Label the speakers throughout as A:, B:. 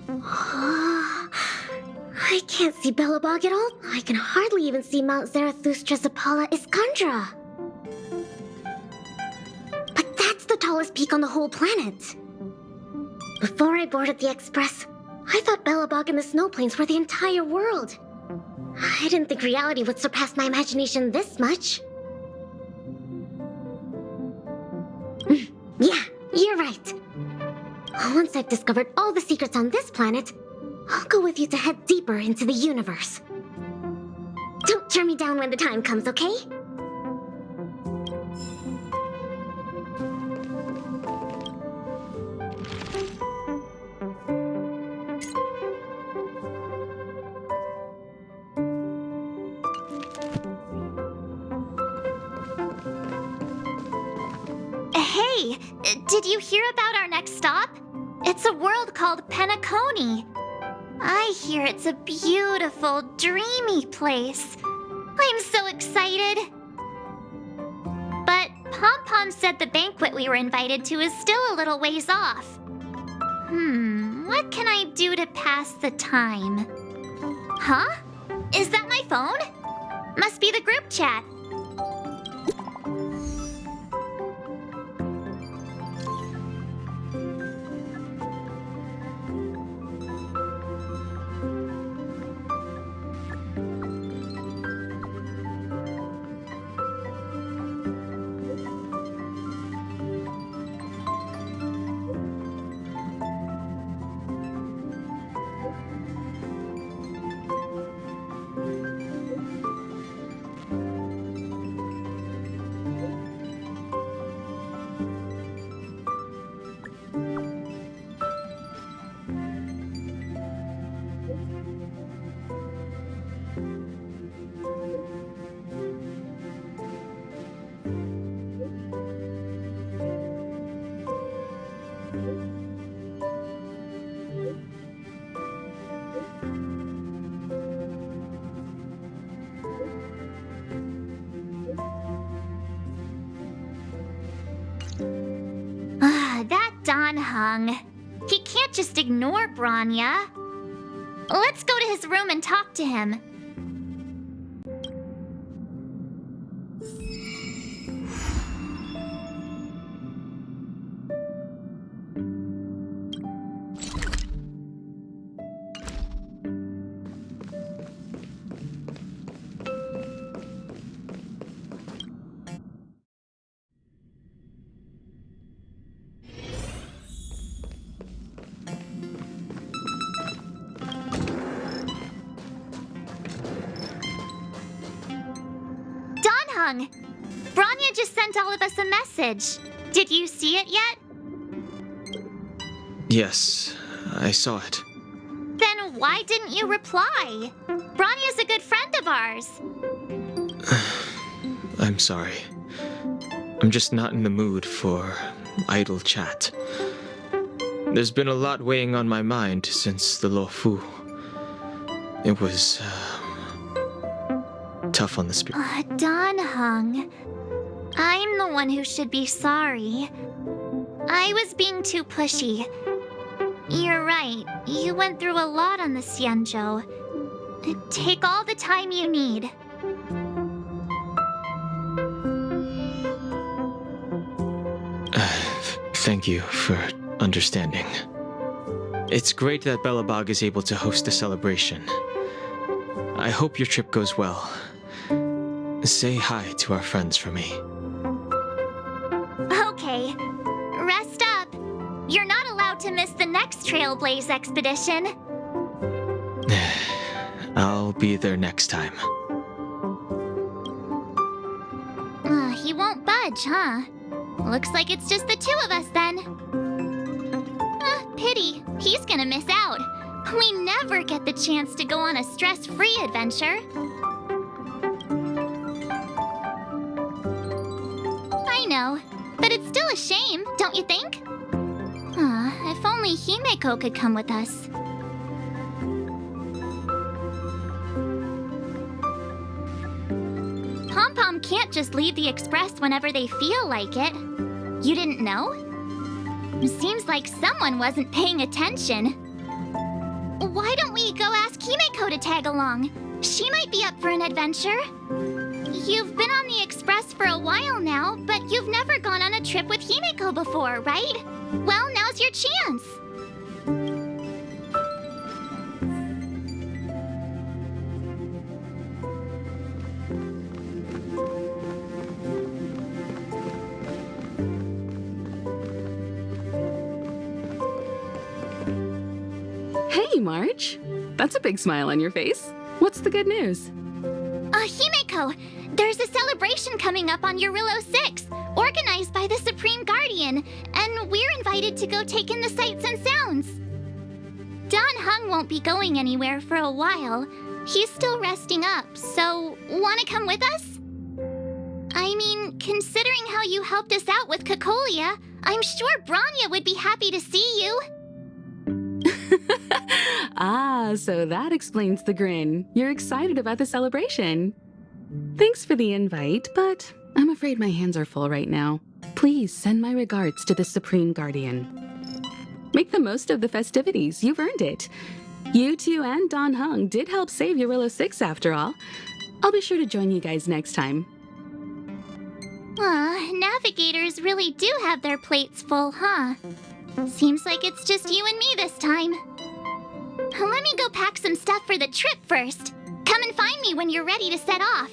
A: I can't see Belobog at all. I can hardly even see Mount Zarathustra's Apala Iskandra. But that's the tallest peak on the whole planet. Before I boarded the express, I thought Belobog and the snow plains were the entire world. I didn't think reality would surpass my imagination this much. Yeah, you're right. Once I've discovered all the secrets on this planet, I'll go with you to head deeper into the universe. Don't turn me down when the time comes, okay?
B: Hey, did you hear about our next stop? It's a world called Penacony. I hear it's a beautiful, dreamy place. I'm so excited. But Pom-Pom said the banquet we were invited to is still a little ways off. What can I do to pass the time? Huh? Is that my phone? Must be the group chat. That Don Hung. He can't just ignore Branya. Let's go to his room and talk to him. Branya just sent all of us a message. Did you see it yet?
C: Yes, I saw it.
B: Then why didn't you reply? Branya's a good friend of ours.
C: I'm sorry. I'm just not in the mood for idle chat. There's been a lot weighing on my mind since the Luofu. It was tough on the spirit.
B: Don Hung, I'm the one who should be sorry. I was being too pushy. You're right, you went through a lot on the Xianzhou. Take all the time you need.
C: Thank you for understanding. It's great that Belobog is able to host a celebration. I hope your trip goes well. Say hi to our friends for me.
B: Okay. Rest up. You're not allowed to miss the next Trailblaze expedition.
C: I'll be there next time.
B: He won't budge, huh? Looks like it's just the two of us then. Pity. He's gonna miss out. We never get the chance to go on a stress-free adventure. I know, but it's still a shame, don't you think? If only Himeko could come with us. Pom-Pom can't just leave the express whenever they feel like it. You didn't know? Seems like someone wasn't paying attention. why don't we go ask Himeko to tag along? She might be up for an adventure. You've been on the Express for a while now, but you've never gone on a trip with Himeko before, right? Well, now's your chance.
D: Hey, March. That's a big smile on your face. What's the good news?
B: Himeko, there's a celebration coming up on Eurillo 6, organized by the Supreme Guardian, and we're invited to go take in the sights and sounds. Don Hung won't be going anywhere for a while. He's still resting up, so wanna come with us? I mean, considering how you helped us out with Cocolia, I'm sure Branya would be happy to see you.
D: Ah, so that explains the grin. You're excited about the celebration. Thanks for the invite, but I'm afraid my hands are full right now. Please send my regards to the Supreme Guardian. Make the most of the festivities. You've earned it. You two and Don Hung did help save Eurillo 6 after all. I'll be sure to join you guys next time.
B: Navigators really do have their plates full, huh? Seems like it's just you and me this time. Let me go pack some stuff for the trip first. Come and find me when you're ready to set off.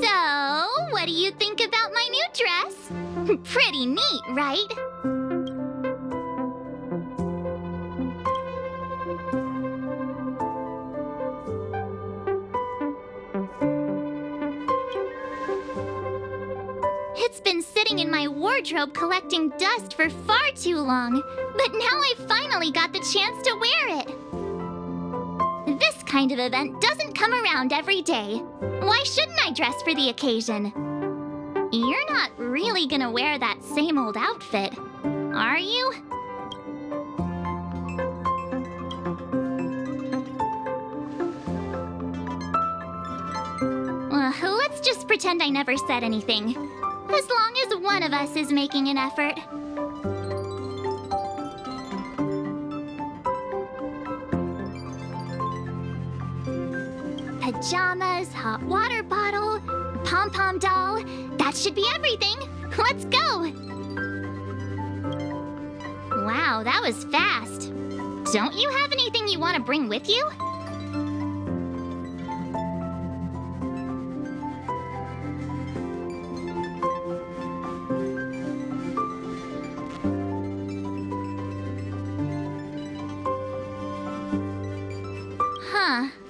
B: So, what do you think about my new dress? Pretty neat, right? It's been sitting in my wardrobe collecting dust for far too long, but now I finally got the chance to wear it. This kind of event doesn't come around every day. Why shouldn't I dress for the occasion? You're not really gonna wear that same old outfit, are you? Let's just pretend I never said anything. As long as one of us is making an effort. Pajamas, hot water bottle, pom-pom doll. That should be everything. Let's go! Wow, that was fast. Don't you have anything you want to bring with you?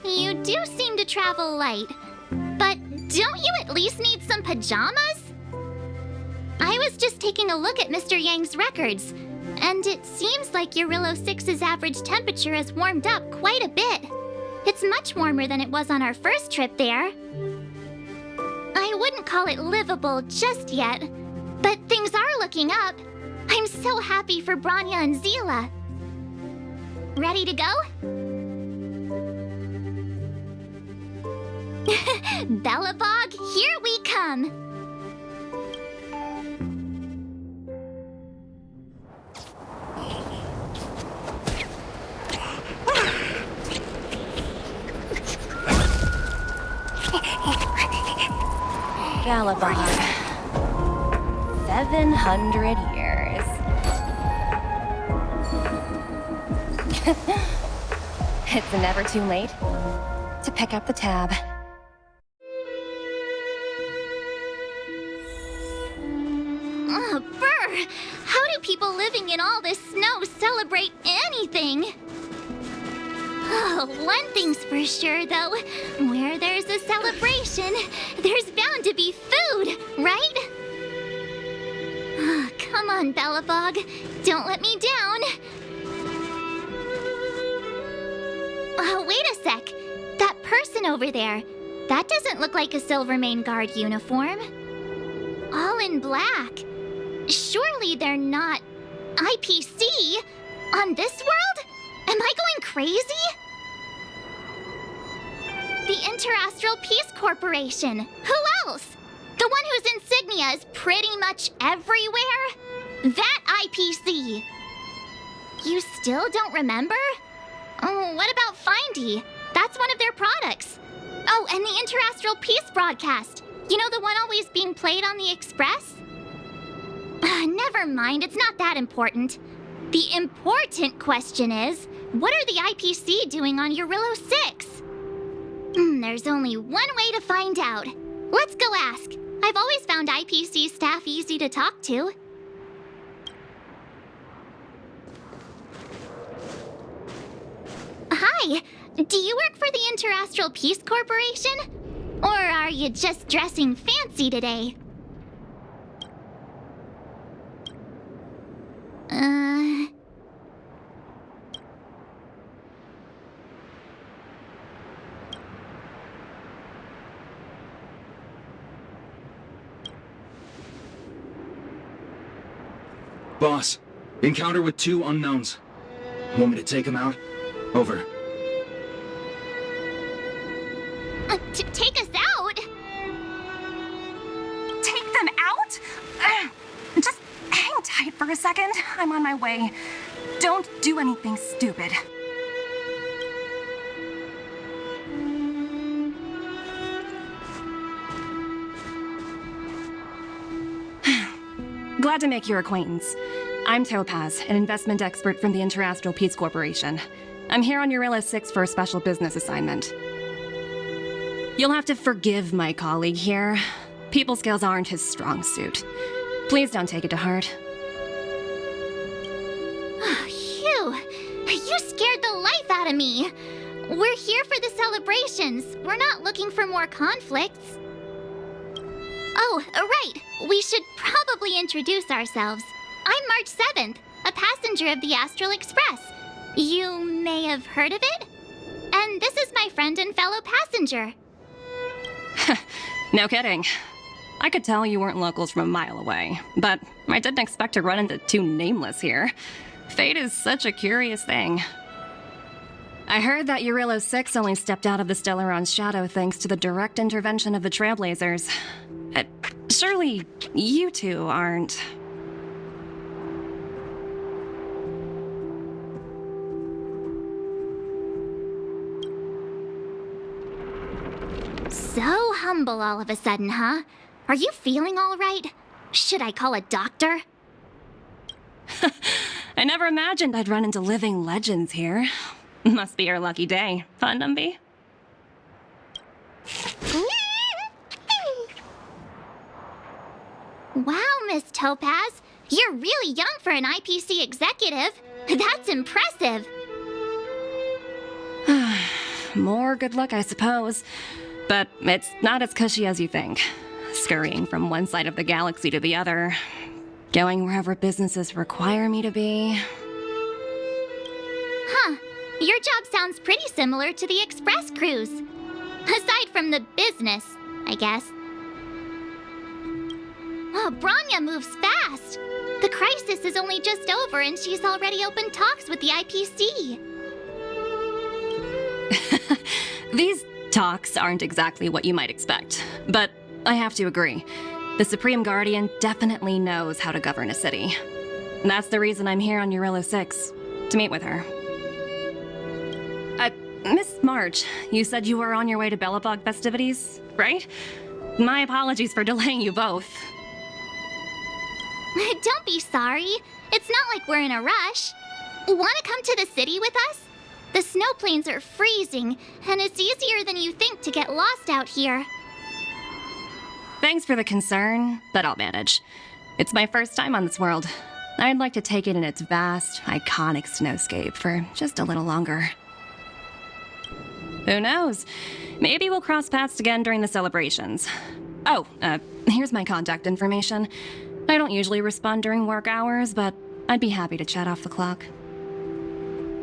B: You do seem to travel light, but don't you at least need some pajamas? I was just taking a look at Mr. Yang's records, and it seems like Eurillo 6's average temperature has warmed up quite a bit. It's much warmer than it was on our first trip there. I wouldn't call it livable just yet, but things are looking up. I'm so happy for Branya and Zila. Ready to go? Bellabog, here we come!
E: Bellabog. 700 years. It's never too late to pick up the tab.
B: Brr! How do people living in all this snow celebrate anything? Oh, one thing's for sure, though. Where there's a celebration, there's bound to be food, right? Oh, come on, Bellabog. Don't let me down. Oh, wait a sec. That person over there, that doesn't look like a Silvermane Guard uniform. all in black. Surely they're not IPC on this world? Am I going crazy? The Interastral Peace Corporation. Who else? The one whose insignia is pretty much everywhere? That IPC. You still don't remember? Oh, what about Findy? That's one of their products. Oh, and the Interastral Peace broadcast. You know, the one always being played on the Express? Never mind, it's not that important. The important question is, what are the IPC doing on Eurillo 6? There's only one way to find out. Let's go ask. I've always found IPC staff easy to talk to. Hi, do you work for the Interastral Peace Corporation? Or are you just dressing fancy today?
F: Boss, encounter with 2 unknowns. Want me to take them out? Over.
B: Take us out?
E: Take them out? Just hang tight for a second. I'm on my way. Don't do anything stupid. Glad to make your acquaintance. I'm Topaz, an investment expert from the Interastral Peace Corporation. I'm here on Eurillo 6 for a special business assignment. You'll have to forgive my colleague here. People skills aren't his strong suit. Please don't take it to heart.
B: Phew! You scared the life out of me! We're here for the celebrations. We're not looking for more conflicts. Oh, right. We should probably introduce ourselves. I'm March 7th, a passenger of the Astral Express. You may have heard of it? And this is my friend and fellow passenger.
E: No kidding. I could tell you weren't locals from a mile away, but I didn't expect to run into 2 nameless here. Fate is such a curious thing. I heard that Eurillo 6 only stepped out of the Stellaron's shadow thanks to the direct intervention of the Trailblazers. Surely you 2 aren't...
B: So humble all of a sudden, huh? Are you feeling all right? Should I call a doctor?
E: I never imagined I'd run into living legends here. Must be your lucky day, huh, Numby?
B: Wow, Miss Topaz. You're really young for an IPC executive. That's impressive.
E: More good luck, I suppose. But it's not as cushy as you think. Scurrying from one side of the galaxy to the other. Going wherever businesses require me to be.
B: Huh. Your job sounds pretty similar to the Express cruise. Aside from the business, I guess. Oh, Branya moves fast. The crisis is only just over and she's already opened talks with the IPC.
E: These talks aren't exactly what you might expect, but I have to agree. The Supreme Guardian definitely knows how to govern a city. And that's the reason I'm here on Eurillo 6, to meet with her. Miss March, you said you were on your way to Belobog festivities, right? My apologies for delaying you both.
B: Don't be sorry. It's not like we're in a rush. Want to come to the city with us? The snow plains are freezing, and it's easier than you think to get lost out here.
E: Thanks for the concern, but I'll manage. It's my first time on this world. I'd like to take it in its vast, iconic snowscape for just a little longer. Who knows? Maybe we'll cross paths again during the celebrations. Oh, here's my contact information. I don't usually respond during work hours, but I'd be happy to chat off the clock.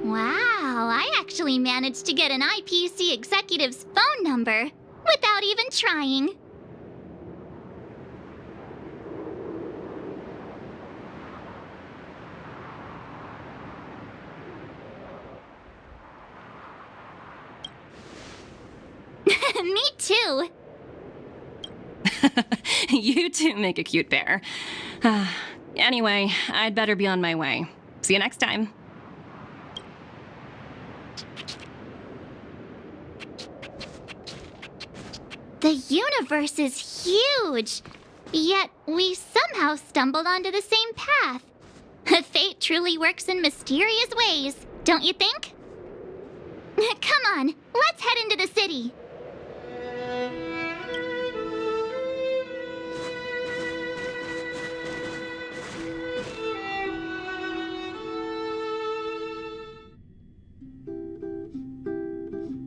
B: Wow, I actually managed to get an IPC executive's phone number without even trying. Me too.
E: You two make a cute pair. Anyway, I'd better be on my way. See you next time.
B: The universe is huge, yet we somehow stumbled onto the same path. Fate truly works in mysterious ways, don't you think? Come on, let's head into the city.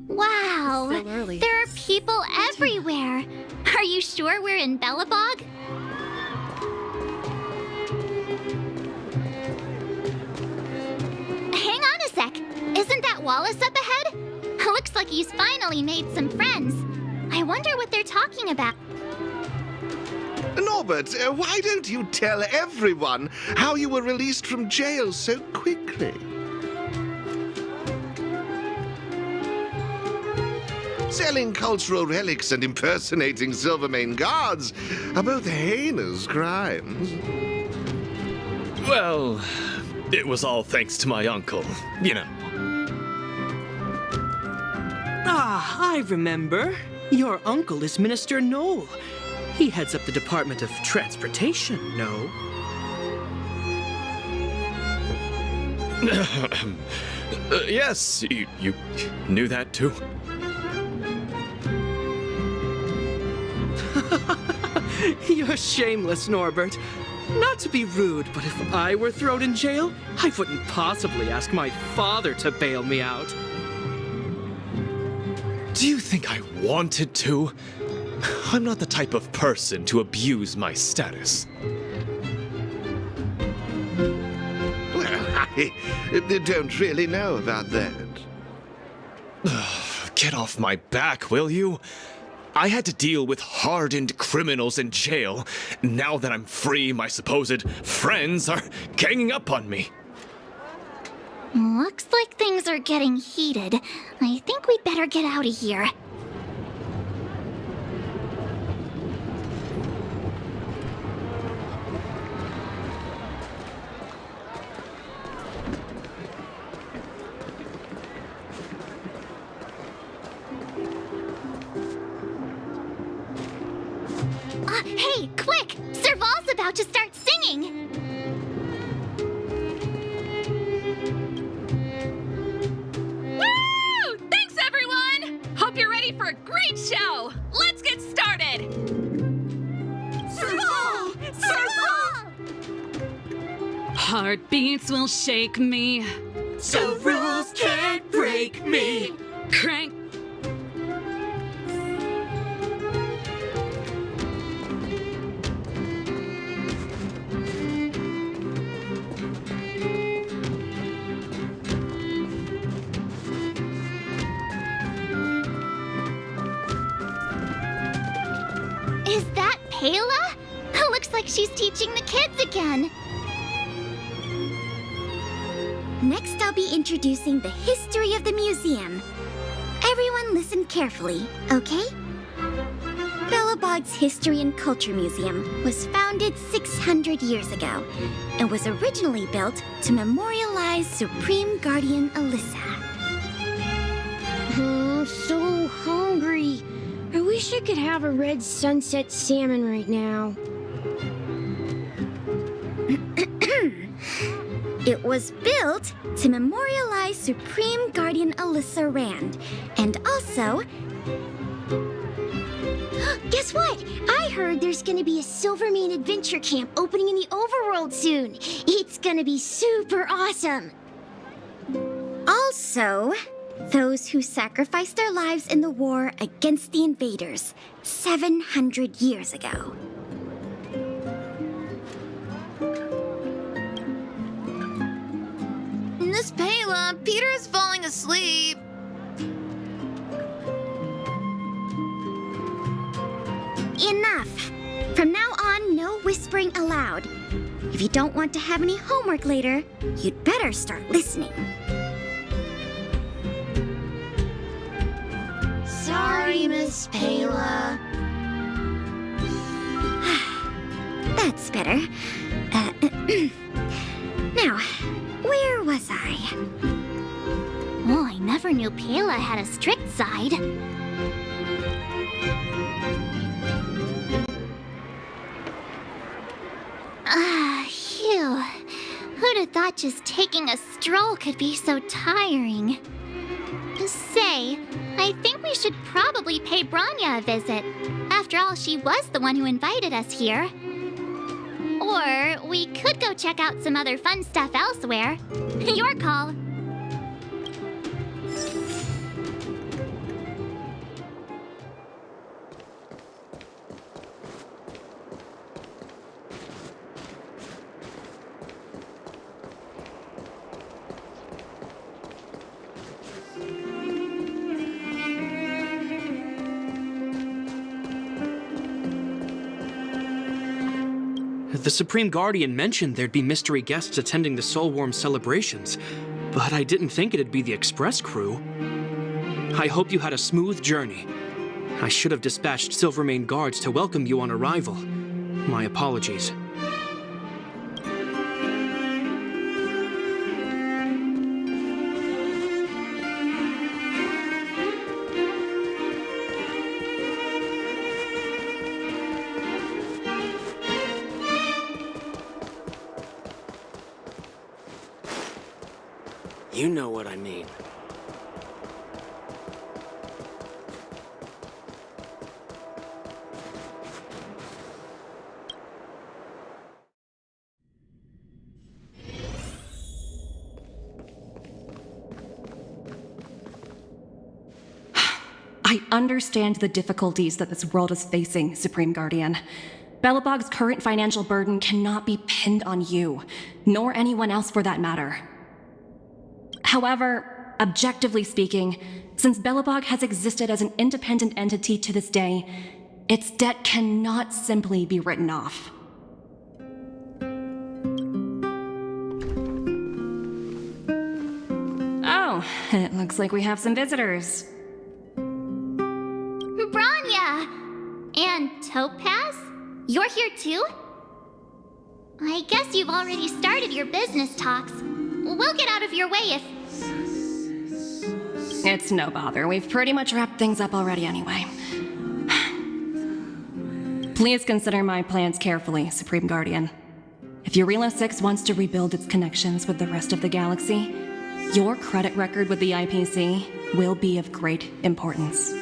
B: Wow,
G: So early.
B: there are people everywhere. Are you sure we're in Belobog? Hang on a sec. Isn't that Wallace up ahead? Looks like he's finally made some friends. I wonder what they're talking about.
H: Norbert, why don't you tell everyone how you were released from jail so quickly? Selling cultural relics and impersonating Silvermane guards are both heinous crimes.
I: Well, it was all thanks to my uncle, you know.
J: Ah, I remember. Your uncle is Minister Knoll. He heads up the Department of Transportation, no?
I: Yes, you knew that too?
J: You're shameless, Norbert. Not to be rude, but if I were thrown in jail, I wouldn't possibly ask my father to bail me out.
I: Do you think I wanted to? I'm not the type of person to abuse my status.
H: Well, I don't really know about that.
I: Get off my back, will you? I had to deal with hardened criminals in jail. Now that I'm free, my supposed friends are ganging up on me.
B: Looks like things are getting heated. I think we'd better get out of here. Hey, quick! Serval's about to start singing!
G: Woo! Thanks, everyone! Hope you're ready for a great show! Let's get started!
B: Serval! Serval!
D: Heartbeats will shake me.
J: So rules can't break me.
D: Crank.
B: Is that Payla? Looks like she's teaching the kids again.
A: Next, I'll be introducing the history of the museum. Everyone listen carefully, okay? Belobog's History and Culture Museum was founded 600 years ago and was originally built to memorialize Supreme Guardian Alyssa.
K: I'm so hungry. I wish I could have a red sunset salmon right now.
A: It was built to memorialize Supreme Guardian Alyssa Rand, and also...
K: Guess what? I heard there's gonna be a Silvermane adventure camp opening in the overworld soon. It's gonna be super awesome.
A: Also, those who sacrificed their lives in the war against the invaders 700 years ago.
G: Miss Payla, Peter is falling asleep.
A: Enough! From now on, no whispering allowed. If you don't want to have any homework later, you'd better start listening.
K: Sorry. sorry, Miss Pela. That's better. Now, where was I?
B: Oh, I never knew Pela had a strict side. Phew. Who'd have thought just taking a stroll could be so tiring? Say, I think we should probably pay Branya a visit. After all, she was the one who invited us here. Or we could go check out some other fun stuff elsewhere. Your call.
J: The Supreme Guardian mentioned there'd be mystery guests attending the Soulworm celebrations, but I didn't think it'd be the Express crew. I hope you had a smooth journey. I should have dispatched Silvermane guards to welcome you on arrival. My apologies. You know what I mean.
E: I understand the difficulties that this world is facing, Supreme Guardian. Belobog's current financial burden cannot be pinned on you, nor anyone else for that matter. However, objectively speaking, since Belobog has existed as an independent entity to this day, its debt cannot simply be written off. Oh, it looks like we have some visitors.
B: Branya! And Topaz? You're here too? I guess you've already started your business talks. We'll get out of your way if...
E: It's no bother. We've pretty much wrapped things up already anyway. Please consider my plans carefully, Supreme Guardian. If Julio 6 wants to rebuild its connections with the rest of the galaxy, your credit record with the IPC will be of great importance.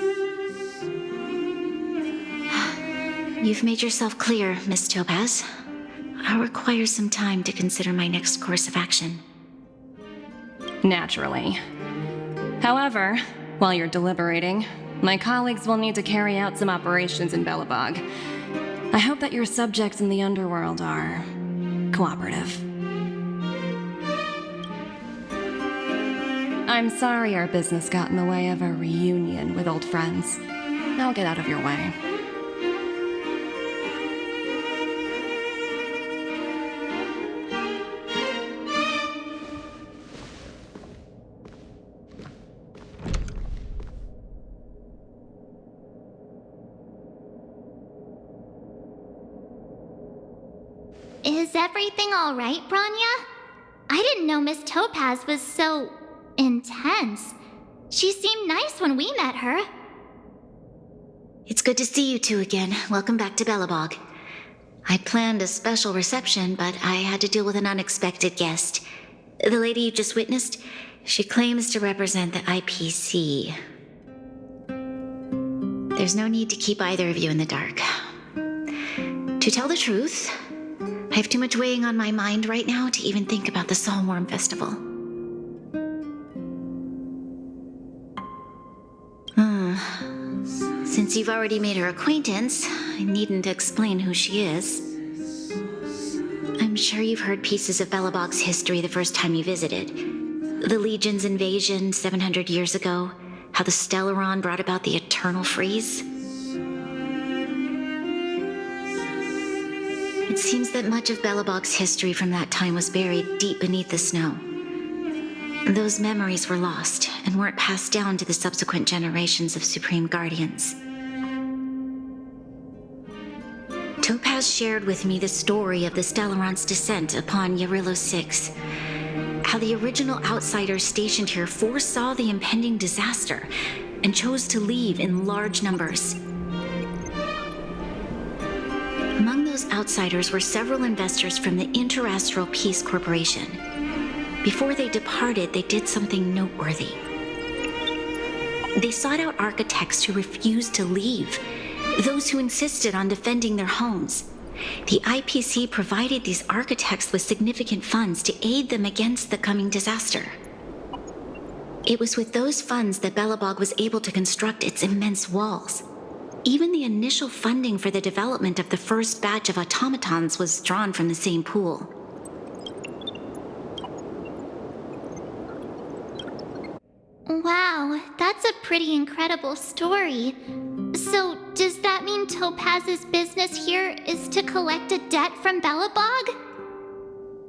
L: You've made yourself clear, Miss Topaz. I'll require some time to consider my next course of action.
E: Naturally. However, while you're deliberating, my colleagues will need to carry out some operations in Belobog. I hope that your subjects in the underworld are cooperative. I'm sorry our business got in the way of a reunion with old friends. I'll get out of your way.
B: Is everything all right, Branya? I didn't know Miss Topaz was so... intense. She seemed nice when we met her.
L: It's good to see you two again. Welcome back to Belobog. I planned a special reception, but I had to deal with an unexpected guest. The lady you just witnessed, she claims to represent the IPC. There's no need to keep either of you in the dark. To tell the truth, I have too much weighing on my mind right now to even think about the Soulworm Festival. Since you've already made her acquaintance, I needn't explain who she is. I'm sure you've heard pieces of Belobog's history the first time you visited. The Legion's invasion 700 years ago, how the Stellaron brought about the Eternal Freeze. It seems that much of Belobog's history from that time was buried deep beneath the snow. Those memories were lost and weren't passed down to the subsequent generations of Supreme Guardians. Topaz shared with me the story of the Stellaron's descent upon Yarillo 6. How the original outsiders stationed here foresaw the impending disaster and chose to leave in large numbers. Among those outsiders were several investors from the Interastral Peace Corporation. Before they departed, they did something noteworthy. They sought out architects who refused to leave, those who insisted on defending their homes. The IPC provided these architects with significant funds to aid them against the coming disaster. It was with those funds that Belobog was able to construct its immense walls. Even the initial funding for the development of the first batch of automatons was drawn from the same pool.
B: Wow, that's a pretty incredible story. So, does that mean Topaz's business here is to collect a debt from Belobog?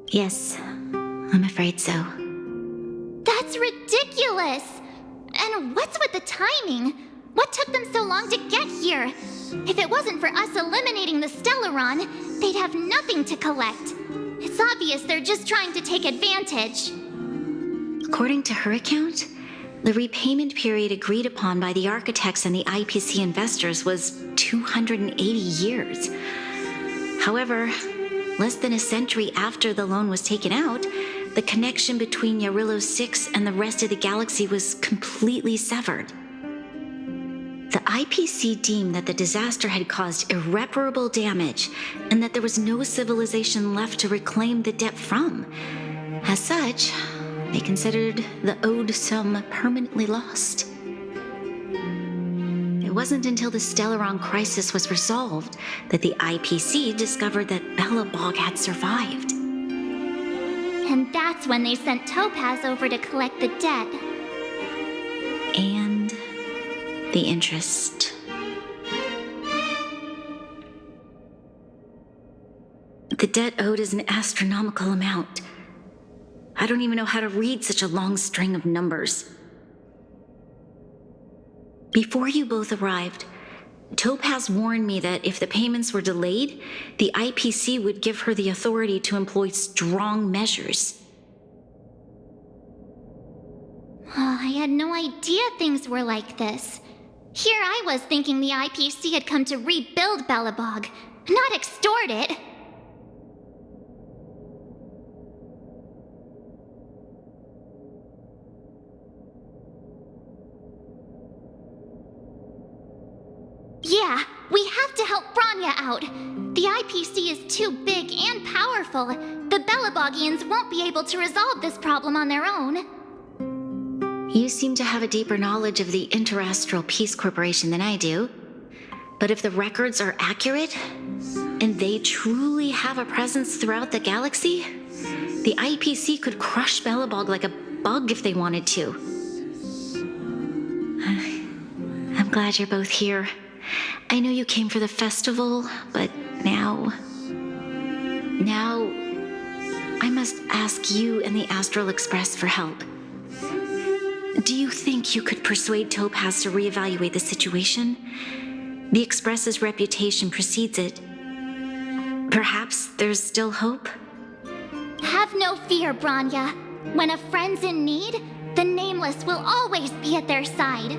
L: Yes, I'm afraid so.
B: That's ridiculous! And what's with the timing? What took them so long to get here? If it wasn't for us eliminating the Stellaron, they'd have nothing to collect. It's obvious they're just trying to take advantage.
L: According to her account, the repayment period agreed upon by the architects and the IPC investors was 280 years. However, less than a century after the loan was taken out, the connection between Yarillo 6 and the rest of the galaxy was completely severed. The IPC deemed that the disaster had caused irreparable damage and that there was no civilization left to reclaim the debt from. As such, they considered the owed sum permanently lost. It wasn't until the Stellaron crisis was resolved that the IPC discovered that Belobog had survived.
B: And that's when they sent Topaz over to collect the debt.
L: And the interest. The debt owed is an astronomical amount. I don't even know how to read such a long string of numbers. Before you both arrived, Topaz warned me that if the payments were delayed, the IPC would give her the authority to employ strong measures.
B: I had no idea things were like this. Here I was thinking the IPC had come to rebuild Belobog, not extort it. Yeah, we have to help Bronya out. The IPC is too big and powerful. The Belobogians won't be able to resolve this problem on their own.
L: You seem to have a deeper knowledge of the Interastral Peace Corporation than I do. But if the records are accurate, and they truly have a presence throughout the galaxy, the IPC could crush Belobog like a bug if they wanted to. I'm glad you're both here. I know you came for the festival, but now I must ask you and the Astral Express for help. Do you think you could persuade Topaz to reevaluate the situation? The Express's reputation precedes it. Perhaps there's still hope?
B: Have no fear, Bronya. When a friend's in need, the Nameless will always be at their side.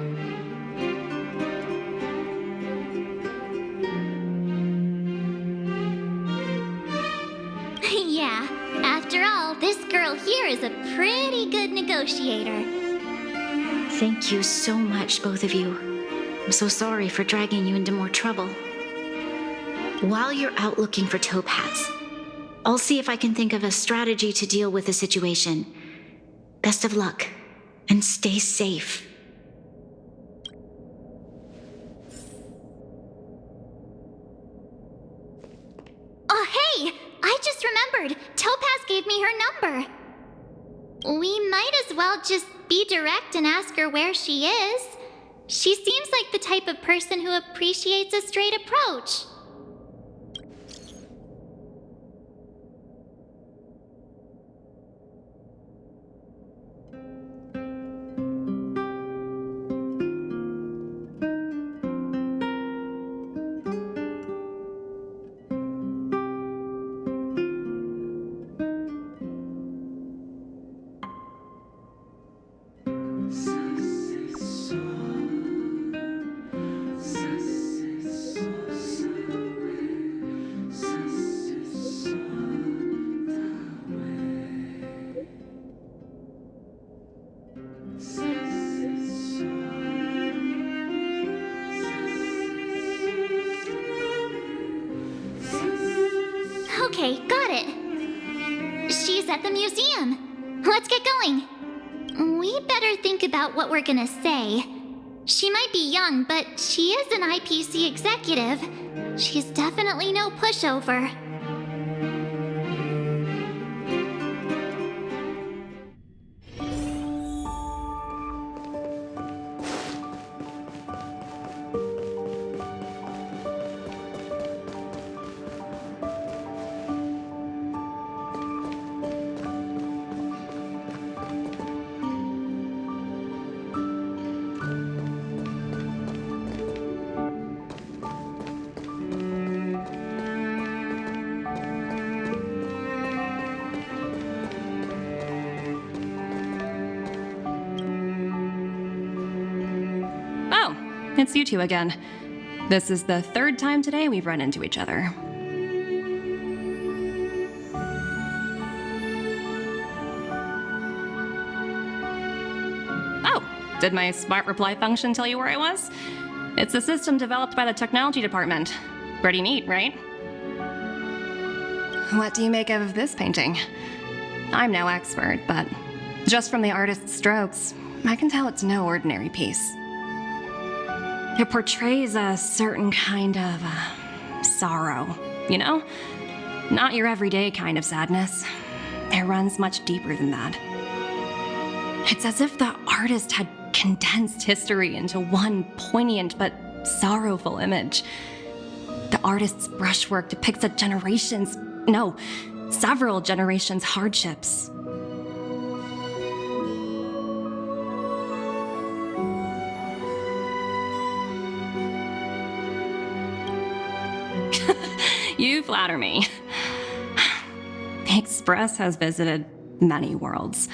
B: Yeah, after all, this girl here is a pretty good negotiator.
L: Thank you so much, both of you. I'm so sorry for dragging you into more trouble. While you're out looking for Topaz, I'll see if I can think of a strategy to deal with the situation. Best of luck, and stay safe.
B: Oh, hey! I just remembered. Topaz gave me her number. We might as well just be direct and ask her where she is. She seems like the type of person who appreciates a straight approach. Okay, got it. She's at the museum. Let's get going. We better think about what we're gonna say. She might be young, but she is an IPC executive. She's definitely no pushover.
E: It's you two again. This is the third time today we've run into each other. Oh, did my smart reply function tell you where I was? It's a system developed by the technology department. Pretty neat, right? What do you make of this painting? I'm no expert, but just from the artist's strokes, I can tell it's no ordinary piece. It portrays a certain kind of sorrow, you know? Not your everyday kind of sadness. It runs much deeper than that. It's as if the artist had condensed history into one poignant but sorrowful image. The artist's brushwork depicts several generations' hardships. You flatter me. The Express has visited many worlds.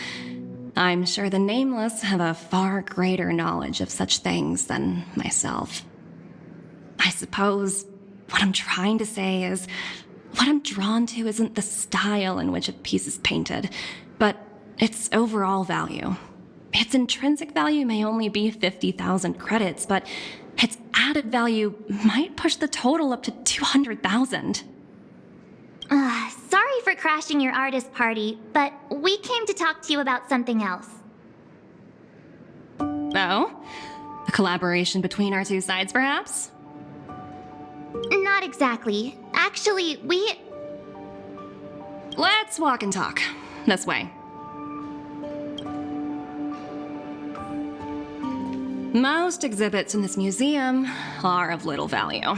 E: I'm sure the Nameless have a far greater knowledge of such things than myself. I suppose what I'm trying to say is, what I'm drawn to isn't the style in which a piece is painted, but its overall value. Its intrinsic value may only be 50,000 credits, but its added value might push the total up to 200,000.
B: Sorry for crashing your artist party, but we came to talk to you about something else.
E: Oh? A collaboration between our two sides, perhaps?
B: Not exactly. Actually,
E: Let's walk and talk. This way. Most exhibits in this museum are of little value.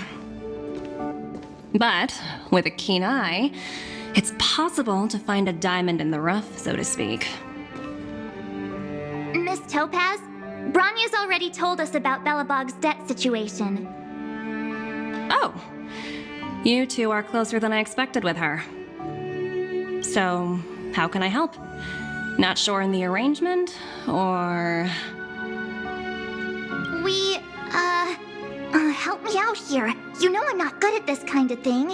E: But with a keen eye, it's possible to find a diamond in the rough, so to speak.
B: Miss Topaz, Bronya's already told us about Belobog's debt situation.
E: Oh, you two are closer than I expected with her. So, how can I help? Not sure in the arrangement, or...
B: Help me out here. You know I'm not good at this kind of thing.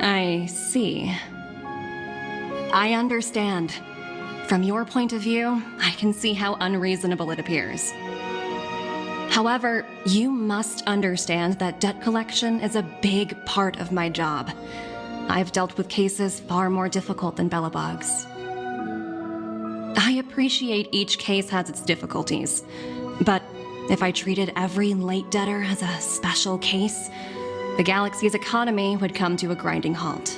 E: I see. I understand. From your point of view, I can see how unreasonable it appears. However, you must understand that debt collection is a big part of my job. I've dealt with cases far more difficult than Belobog's. I appreciate each case has its difficulties, but if I treated every late debtor as a special case, the galaxy's economy would come to a grinding halt.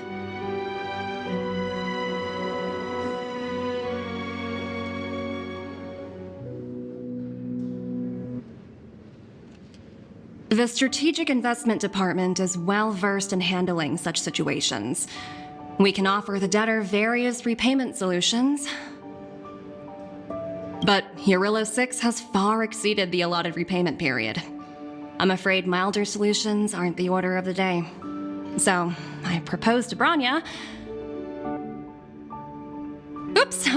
E: The Strategic Investment Department is well versed in handling such situations. We can offer the debtor various repayment solutions. But Julio 6 has far exceeded the allotted repayment period. I'm afraid milder solutions aren't the order of the day. So, I proposed to Bronya. Oops,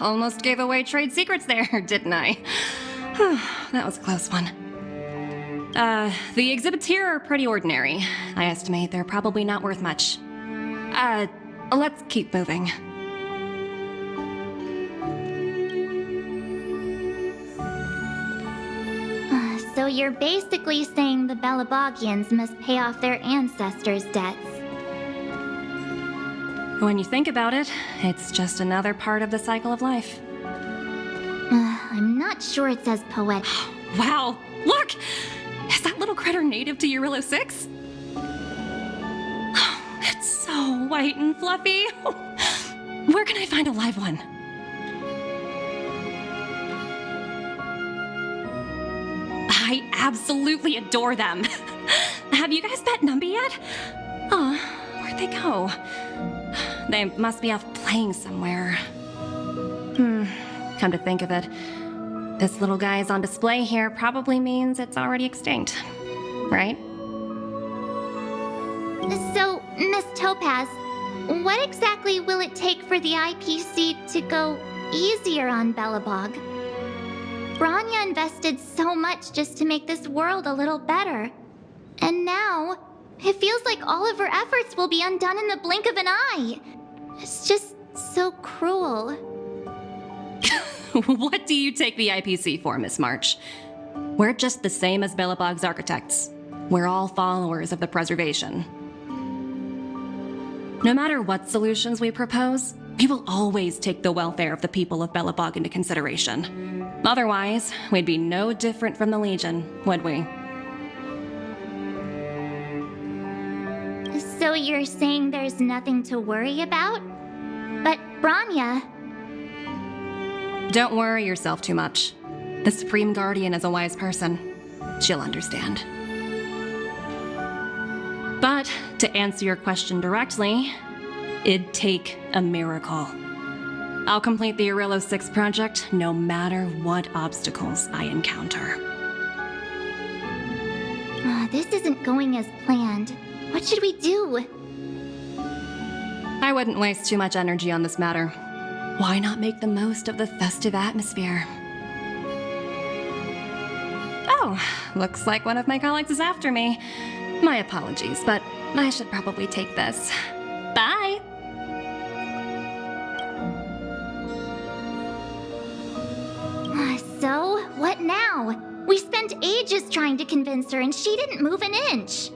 E: almost gave away trade secrets there, didn't I? That was a close one. The exhibits here are pretty ordinary. I estimate they're probably not worth much. let's keep moving.
B: So you're basically saying the Belabogians must pay off their ancestors' debts.
E: When you think about it, it's just another part of the cycle of life.
B: I'm not sure it's as poetic.
E: Wow, look! Is that little critter native to Eurilo 6? It's so white and fluffy. Where can I find a live one? I absolutely adore them. Have you guys met Numby yet? Oh, where'd they go? They must be off playing somewhere. Come to think of it, this little guy is on display here probably means it's already extinct, right?
B: So, Miss Topaz, what exactly will it take for the IPC to go easier on Belobog? Branya invested so much just to make this world a little better. And now, it feels like all of her efforts will be undone in the blink of an eye. It's just so cruel.
E: What do you take the IPC for, Miss March? We're just the same as Belobog's architects. We're all followers of the preservation. No matter what solutions we propose, we will always take the welfare of the people of Belobog into consideration. Otherwise, we'd be no different from the Legion, would we?
B: So you're saying there's nothing to worry about? But Branya...
E: Don't worry yourself too much. The Supreme Guardian is a wise person. She'll understand. But to answer your question directly, it'd take a miracle. I'll complete the Eurilo 6 project no matter what obstacles I encounter.
B: This isn't going as planned. What should we do?
E: I wouldn't waste too much energy on this matter. Why not make the most of the festive atmosphere? Oh, looks like one of my colleagues is after me. My apologies, but I should probably take this. Bye!
B: So, what now? We spent ages trying to convince her and she didn't move an inch.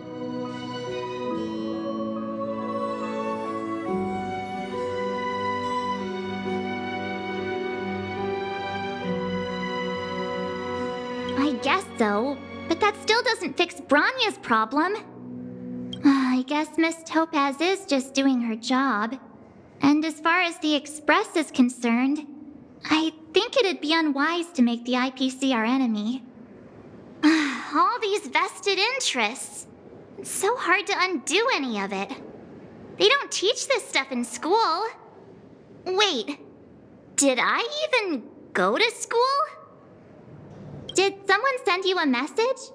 B: I guess so, but that still doesn't fix Branya's problem. I guess Miss Topaz is just doing her job. And as far as the Express is concerned, I think it'd be unwise to make the IPC our enemy. All these vested interests. It's so hard to undo any of it. They don't teach this stuff in school. Wait, did I even go to school? Did someone send you a message?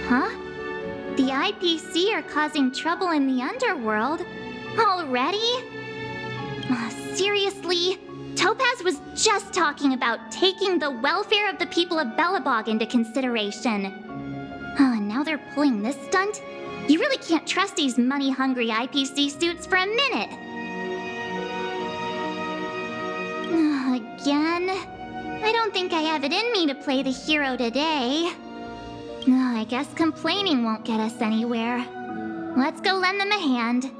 B: Huh? The IPC are causing trouble in the underworld? Already? Seriously? Topaz was just talking about taking the welfare of the people of Belobog into consideration. And now they're pulling this stunt? You really can't trust these money-hungry IPC suits for a minute. Again? I don't think I have it in me to play the hero today. I guess complaining won't get us anywhere. Let's go lend them a hand.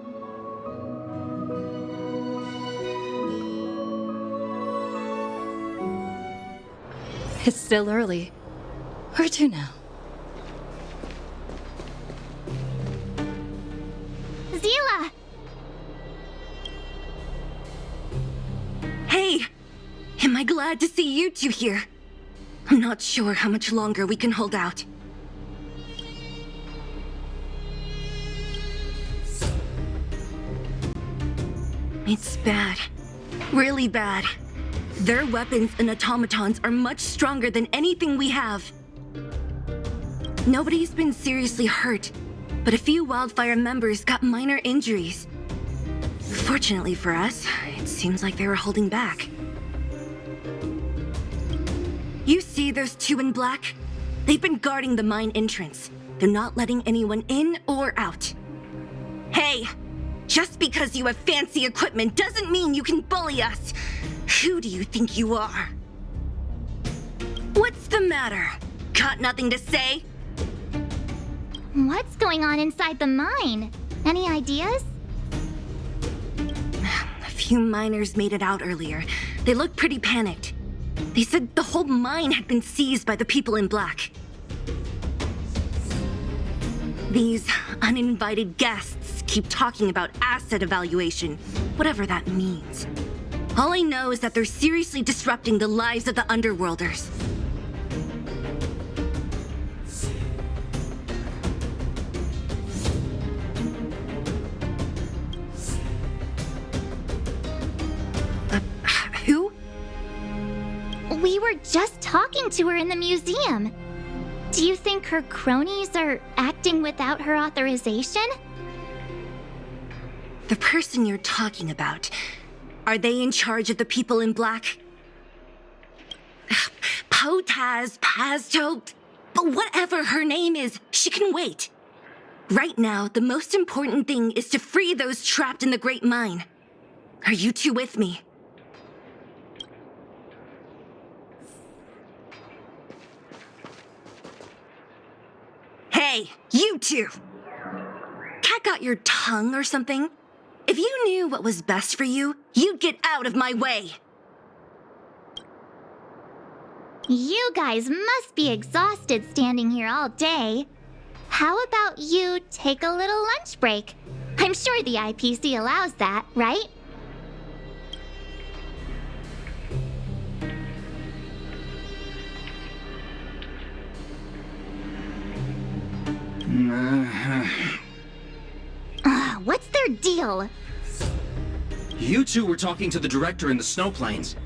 M: It's still early. Where to now?
B: Zila!
N: Hey! Am I glad to see you two here? I'm not sure how much longer we can hold out. It's bad. Really bad. Their weapons and automatons are much stronger than anything we have. Nobody's been seriously hurt, but a few Wildfire members got minor injuries. Fortunately for us, it seems like they were holding back. You see those two in black? They've been guarding the mine entrance. They're not letting anyone in or out. Hey! Just because you have fancy equipment doesn't mean you can bully us! Who do you think you are? What's the matter? Got nothing to say?
B: What's going on inside the mine? Any ideas?
N: A few miners made it out earlier. They looked pretty panicked. They said the whole mine had been seized by the people in black. These uninvited guests keep talking about asset evaluation, whatever that means. All I know is that they're seriously disrupting the lives of the Underworlders. Who?
B: We were just talking to her in the museum. Do you think her cronies are acting without her authorization?
N: The person you're talking about, are they in charge of the people in black? Potaz, Pazto, but whatever her name is, she can wait. Right now, the most important thing is to free those trapped in the Great Mine. Are you two with me? Hey, you two! Cat got your tongue or something? If you knew what was best for you, you'd get out of my way.
B: You guys must be exhausted standing here all day. How about you take a little lunch break? I'm sure the IPC allows that, right? What's their deal?
F: You two were talking to the director in the snow plains.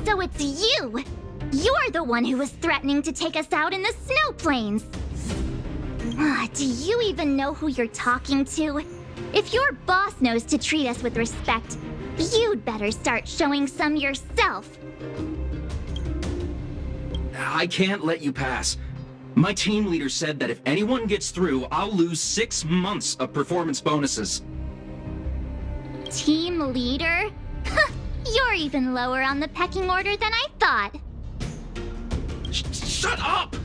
B: So it's you! You're the one who was threatening to take us out in the snow plains! Do you even know who you're talking to? If your boss knows to treat us with respect, you'd better start showing some yourself!
F: I can't let you pass. My team leader said that if anyone gets through, I'll lose 6 months of performance bonuses.
B: Team leader? You're even lower on the pecking order than I thought.
F: Shut up!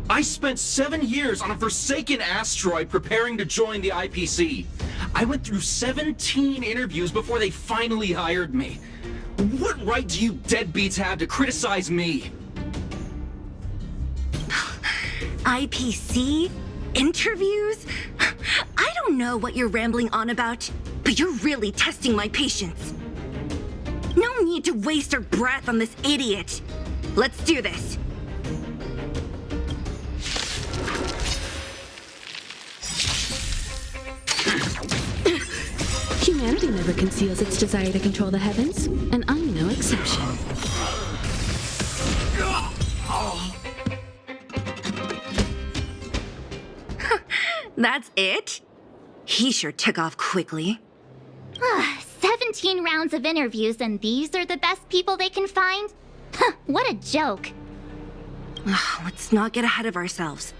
F: I spent 7 years on a forsaken asteroid preparing to join the IPC. I went through 17 interviews before they finally hired me. What right do you deadbeats have to criticize me?
N: IPC? Interviews? I don't know what you're rambling on about, but you're really testing my patience. No need to waste our breath on this idiot. Let's do this.
D: Humanity never conceals its desire to control the heavens, and I'm no exception.
N: That's it? He sure took off quickly.
B: 17 rounds of interviews and these are the best people they can find? What a joke.
N: Let's not get ahead of ourselves.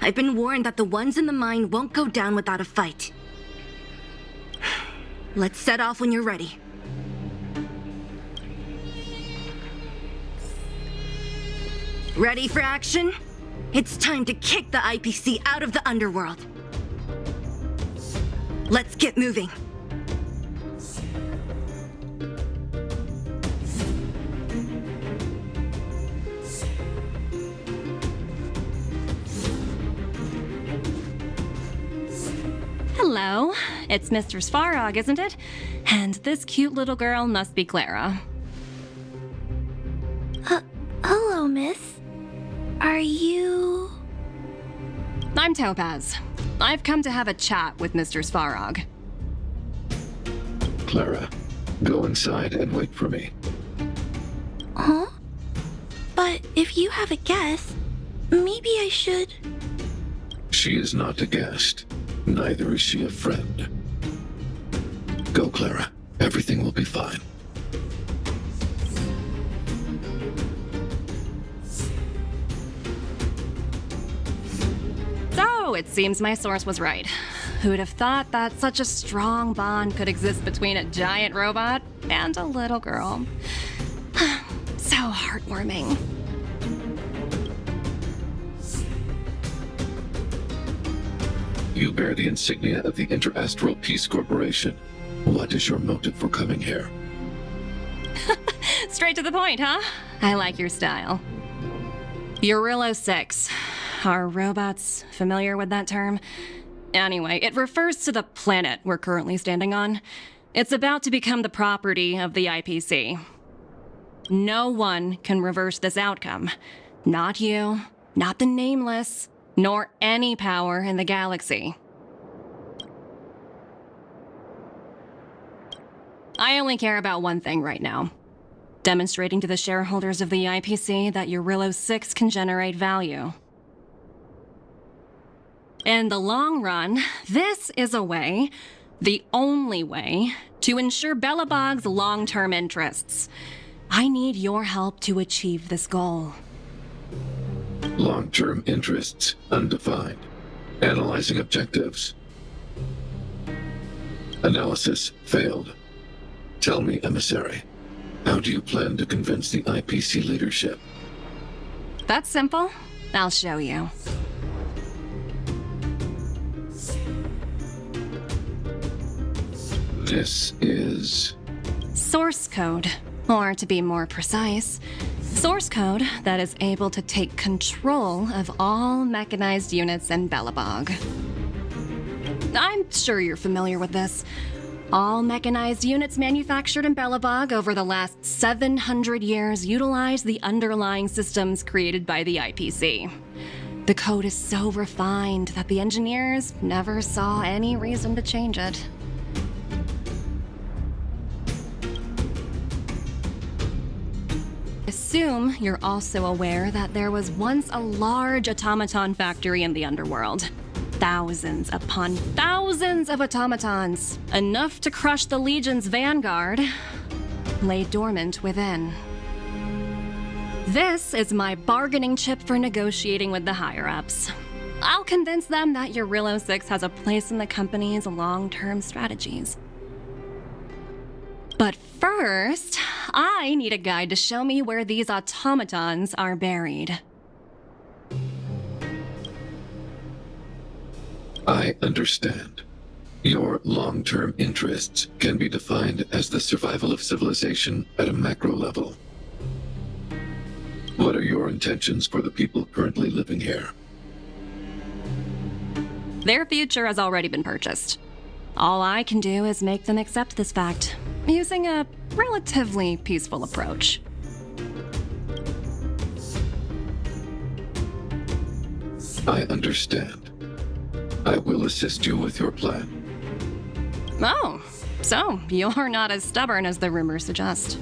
N: I've been warned that the ones in the mine won't go down without a fight. Let's set off when you're ready. Ready for action? It's time to kick the IPC out of the underworld. Let's get moving.
E: it's Mr. Svarog, isn't it? And this cute little girl must be Clara.
K: Hello, miss. Are you...
E: I'm Topaz. I've come to have a chat with Mr. Svarog.
O: Clara, go inside and wait for me.
K: Huh? But if you have a guest, maybe I should...
O: She is not a guest. Neither is she a friend. Go, Clara. Everything will be fine.
E: So, it seems my source was right. Who'd have thought that such a strong bond could exist between a giant robot and a little girl? So heartwarming.
O: You bear the insignia of the Interastral Peace Corporation. What is your motive for coming here?
E: Straight to the point, huh? I like your style. Julio 6. Are robots familiar with that term? Anyway, it refers to the planet we're currently standing on. It's about to become the property of the IPC. No one can reverse this outcome. Not you, not the Nameless, nor any power in the galaxy. I only care about one thing right now. Demonstrating to the shareholders of the IPC that Julio 6 can generate value. In the long run, this is a way, the only way, to ensure Belobog's long-term interests. I need your help to achieve this goal.
O: Long-term interests, undefined. Analyzing objectives. Analysis failed. Tell me, Emissary, how do you plan to convince the IPC leadership?
E: That's simple. I'll show you.
O: This is...
E: Source code. Or to be more precise, source code that is able to take control of all mechanized units in Belobog. I'm sure you're familiar with this. All mechanized units manufactured in Belobog over the last 700 years utilize the underlying systems created by the IPC. The code is so refined that the engineers never saw any reason to change it. Assume you're also aware that there was once a large automaton factory in the underworld. Thousands upon thousands of automatons, enough to crush the Legion's vanguard, lay dormant within. This is my bargaining chip for negotiating with the higher-ups. I'll convince them that Julio 6 has a place in the company's long-term strategies. But first, I need a guide to show me where these automatons are buried.
O: I understand. Your long-term interests can be defined as the survival of civilization at a macro level. What are your intentions for the people currently living here?
E: Their future has already been purchased. All I can do is make them accept this fact, using a relatively peaceful approach.
O: I understand. I will assist you with your plan.
E: Oh, so you're not as stubborn as the rumors suggest.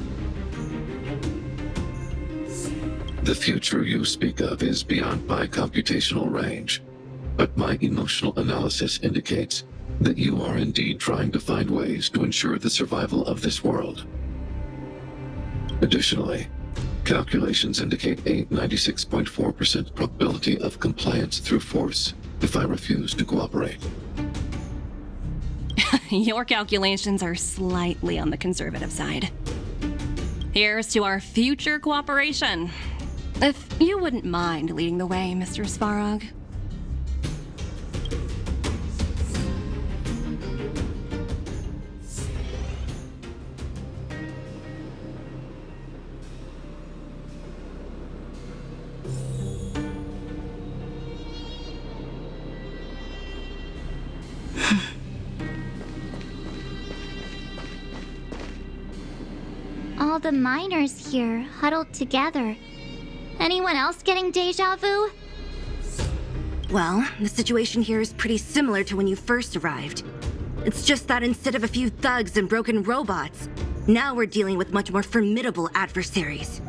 O: The future you speak of is beyond my computational range, but my emotional analysis indicates that you are indeed trying to find ways to ensure the survival of this world. Additionally, calculations indicate a 96.4% probability of compliance through force if I refuse to cooperate.
E: Your calculations are slightly on the conservative side. Here's to our future cooperation. If you wouldn't mind leading the way, Mr. Svarog.
B: All the miners here, huddled together. Anyone else getting deja vu?
N: Well, the situation here is pretty similar to when you first arrived. It's just that instead of a few thugs and broken robots, now we're dealing with much more formidable adversaries.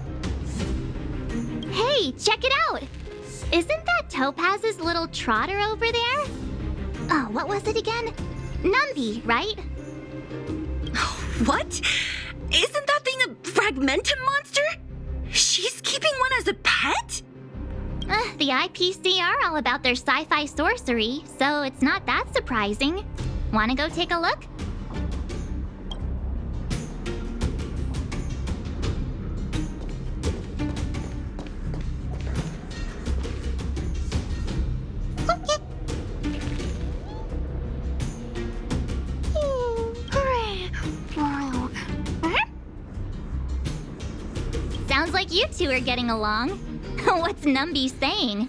B: Hey, check it out! Isn't that Topaz's little trotter over there? Oh, what was it again? Numby, right?
N: What? Isn't that thing a fragmentum monster? She's keeping one as a pet?
B: The IPC are all about their sci-fi sorcery, so it's not that surprising. Wanna go take a look? Sounds like you two are getting along. What's Numby saying?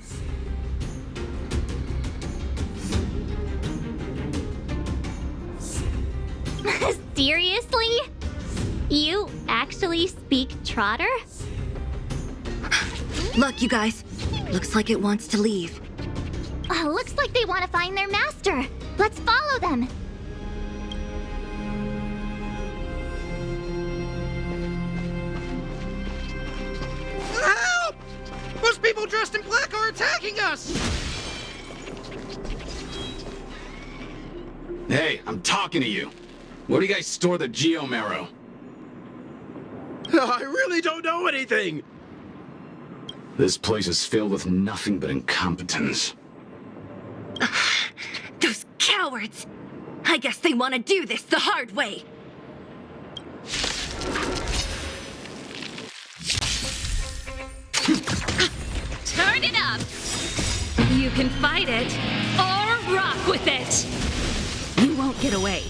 B: Seriously? You actually speak Trotter?
N: Look, you guys. Looks like it wants to leave.
B: Looks like they want to find their master. Let's follow them.
P: Help! Those people dressed in black are attacking us!
F: Hey, I'm talking to you. Where do you guys store the Geomarrow?
P: I really don't know anything!
F: This place is filled with nothing but incompetence.
N: Those cowards! I guess they want to do this the hard way.
G: Turn it up! You can fight it, or rock with it!
N: You won't get away.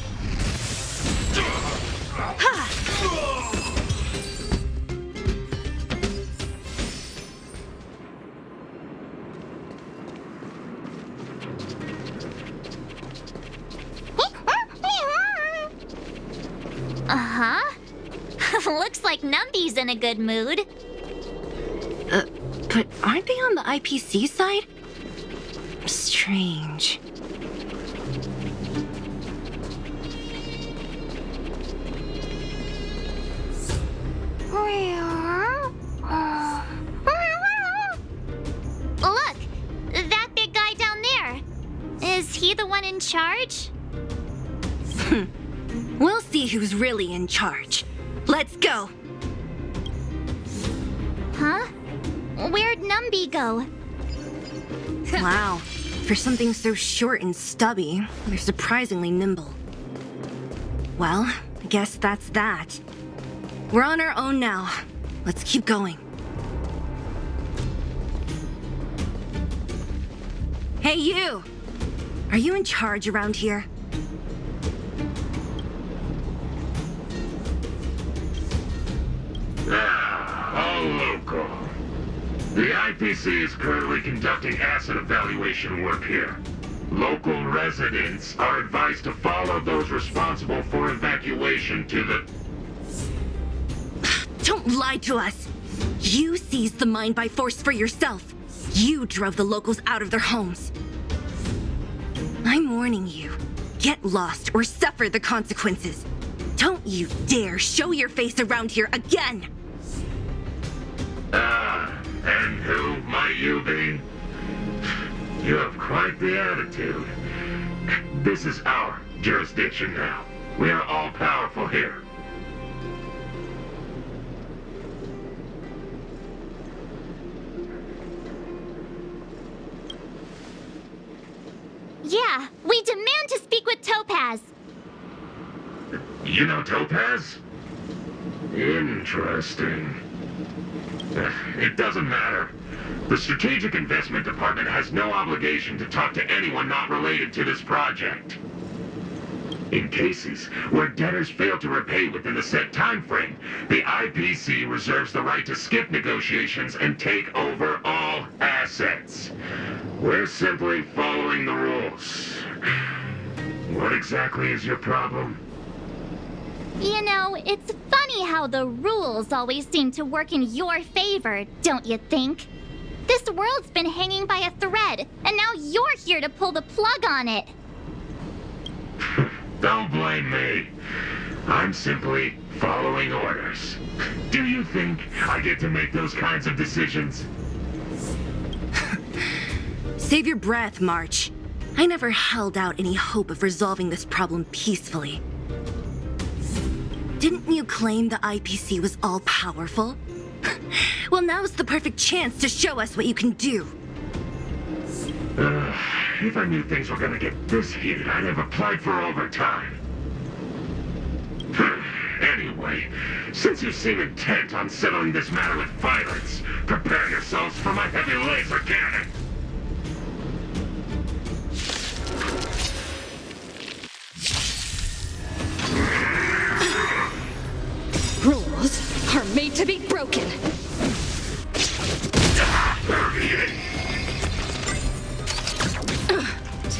B: Looks like Numby's in a good mood.
N: But aren't they on the IPC side? Strange.
B: Look! That big guy down there! Is he the one in charge?
N: We'll see who's really in charge. Let's go!
B: Huh? Where'd Numby go?
N: Wow. For something so short and stubby, they're surprisingly nimble. Well, I guess that's that. We're on our own now. Let's keep going. Hey, you! Are you in charge around here?
Q: All local. The IPC is currently conducting asset evaluation work here. Local residents are advised to follow those responsible for evacuation to the...
N: Don't lie to us! You seized the mine by force for yourself. You drove the locals out of their homes. I'm warning you. Get lost or suffer the consequences. Don't you dare show your face around here again!
Q: And who might you be? You have quite the attitude. This is our jurisdiction now. We are all powerful here.
B: Yeah, we demand to speak with Topaz.
Q: You know Topaz? Interesting. It doesn't matter. The Strategic Investment Department has no obligation to talk to anyone not related to this project. In cases where debtors fail to repay within the set time frame, the IPC reserves the right to skip negotiations and take over all assets. We're simply following the rules. What exactly is your problem?
B: You know, it's funny funny how the rules always seem to work in your favor, don't you think? This world's been hanging by a thread, and now you're here to pull the plug on it.
Q: Don't blame me. I'm simply following orders. Do you think I get to make those kinds of decisions?
N: Save your breath, March. I never held out any hope of resolving this problem peacefully. Didn't you claim the IPC was all-powerful? Well, now's the perfect chance to show us what you can do.
Q: If I knew things were gonna get this heated, I'd have applied for overtime. Anyway, since you seem intent on settling this matter with violence, prepare yourselves for my heavy laser cannon.
G: Rules are made to be broken.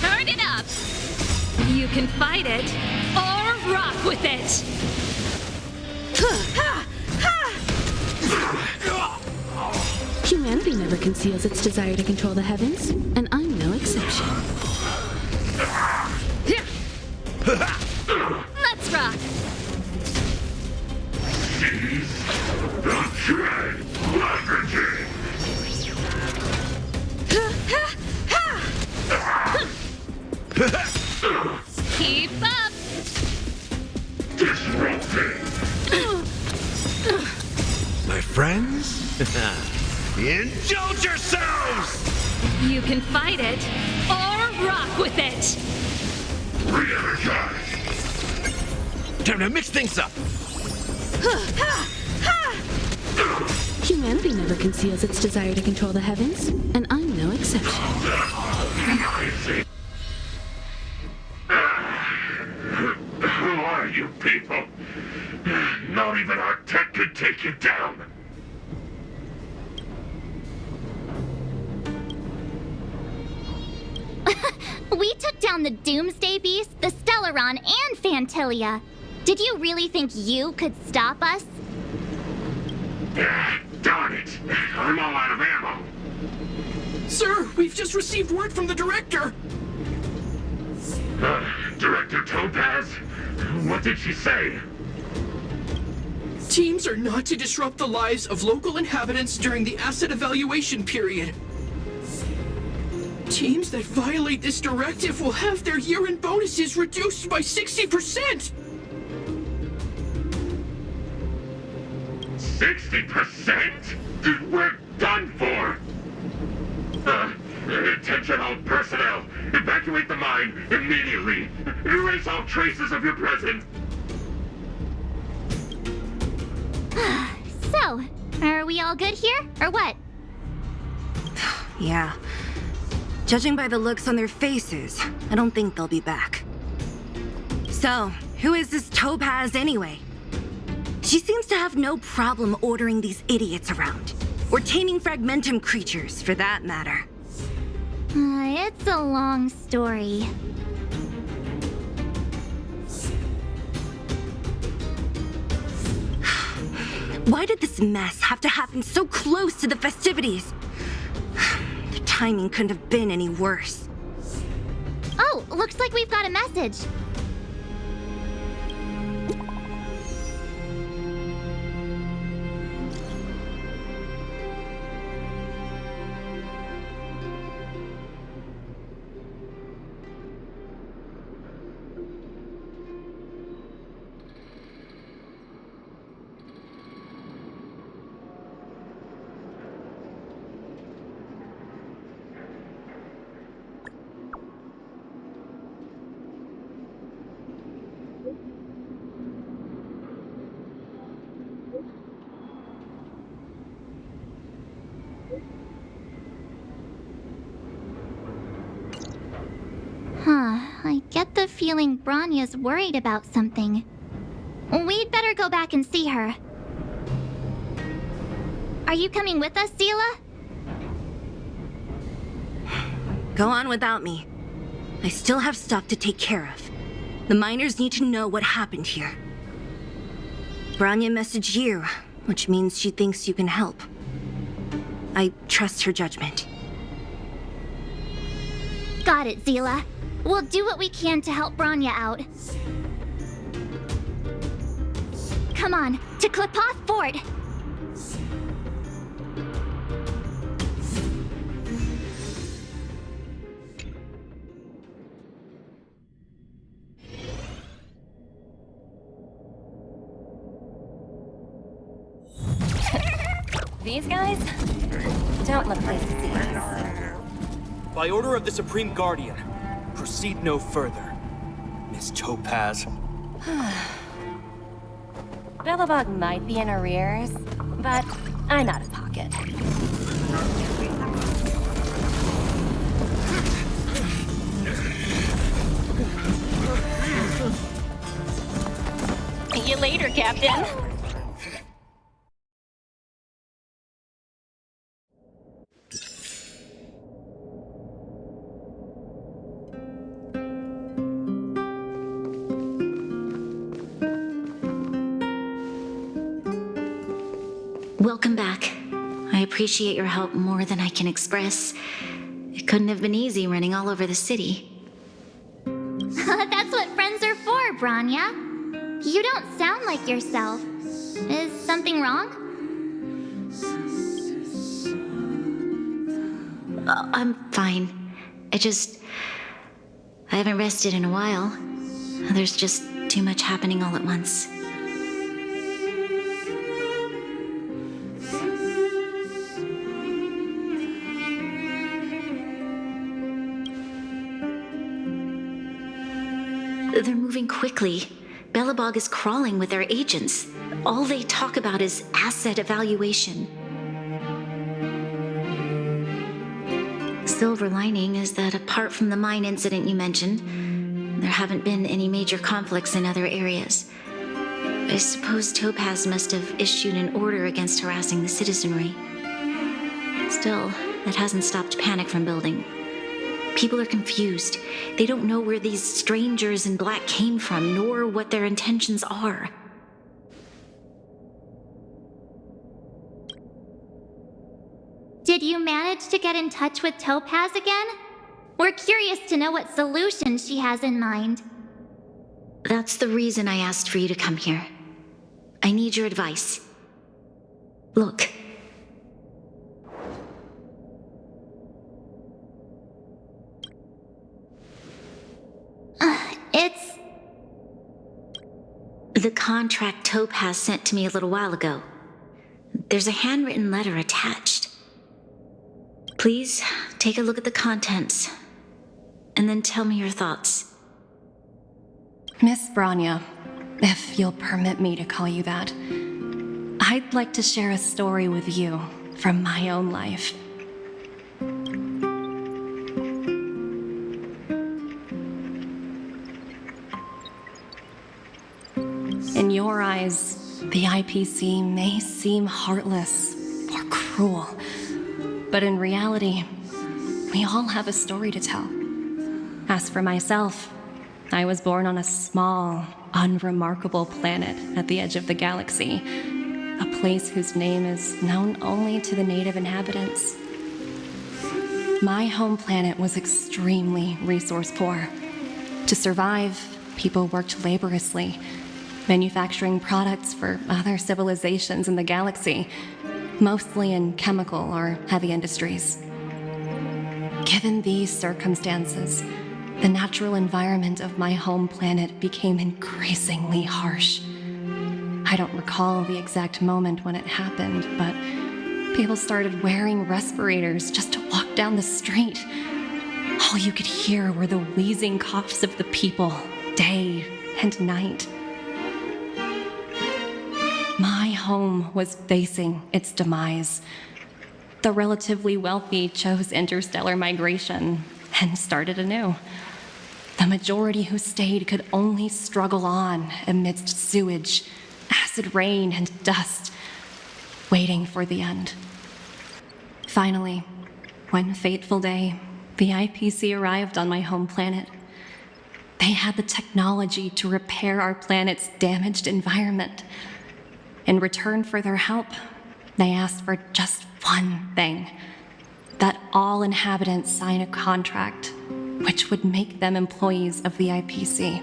G: Turn it up. You can fight it or rock with it.
D: Humanity never conceals its desire to control the heavens, and I'm no exception.
G: Let's rock. Keep up.
P: My friends, indulge yourselves!
G: You can fight it or rock with it.
P: Time to mix things up.
D: Humanity never conceals its desire to control the heavens, and I'm no exception.
Q: Who are you people? Not even our tech could take you down.
B: We took down the Doomsday Beast, the Stellaron, and Fantilia. Did you really think you could stop us?
Q: Darn it! I'm all out of ammo.
J: Sir, we've just received word from the director.
Q: Director Topaz? What did she say?
J: Teams are not to disrupt the lives of local inhabitants during the asset evaluation period. Teams that violate this directive will have their year-end bonuses reduced by 60%!
Q: 60%? We're done for! Attention all personnel! Evacuate the mine immediately! Erase all traces of your presence!
B: So, are we all good here, or what?
N: Yeah. Judging by the looks on their faces, I don't think they'll be back. So, who is this Topaz anyway? She seems to have no problem ordering these idiots around. Or taming fragmentum creatures, for that matter.
B: It's a long story.
N: Why did this mess have to happen so close to the festivities? The timing couldn't have been any worse.
B: Oh, looks like we've got a message. I get the feeling Branya's worried about something. We'd better go back and see her. Are you coming with us, Seela?
N: Go on without me. I still have stuff to take care of. The miners need to know what happened here. Branya messaged you, which means she thinks you can help. I trust her judgment.
B: Got it, Zila. We'll do what we can to help Branya out. Come on, to Klipoth Fort!
R: These guys don't look pleased to see us.
J: By order of the Supreme Guardian, proceed no further, Miss Topaz.
R: Belobog might be in arrears, but I'm out of pocket. See you later, Captain.
L: Welcome back. I appreciate your help more than I can express. It couldn't have been easy running all over the city.
B: That's what friends are for, Branya. You don't sound like yourself. Is something wrong?
L: I'm fine. I haven't rested in a while. There's just too much happening all at once. They're moving quickly. Belobog is crawling with their agents. All they talk about is asset evaluation. Silver lining is that apart from the mine incident you mentioned, there haven't been any major conflicts in other areas. I suppose Topaz must have issued an order against harassing the citizenry. Still, that hasn't stopped panic from building. People are confused. They don't know where these strangers in black came from, nor what their intentions are.
B: Did you manage to get in touch with Topaz again? We're curious to know what solution she has in mind.
L: That's the reason I asked for you to come here. I need your advice. Look.
B: It's...
L: The contract Topaz sent to me a little while ago. There's a handwritten letter attached. Please, take a look at the contents, and then tell me your thoughts.
E: Miss Branya, if you'll permit me to call you that, I'd like to share a story with you from my own life. In your eyes, the IPC may seem heartless or cruel, but in reality, we all have a story to tell. As for myself, I was born on a small, unremarkable planet at the edge of the galaxy, a place whose name is known only to the native inhabitants. My home planet was extremely resource poor. To survive, people worked laboriously, manufacturing products for other civilizations in the galaxy, mostly in chemical or heavy industries. Given these circumstances, the natural environment of my home planet became increasingly harsh. I don't recall the exact moment when it happened, but people started wearing respirators just to walk down the street. All you could hear were the wheezing coughs of the people, day and night. My home was facing its demise. The relatively wealthy chose interstellar migration and started anew. The majority who stayed could only struggle on amidst sewage, acid rain, and dust, waiting for the end. Finally, one fateful day, the IPC arrived on my home planet. They had the technology to repair our planet's damaged environment. In return for their help, they asked for just one thing: that all inhabitants sign a contract which would make them employees of the IPC.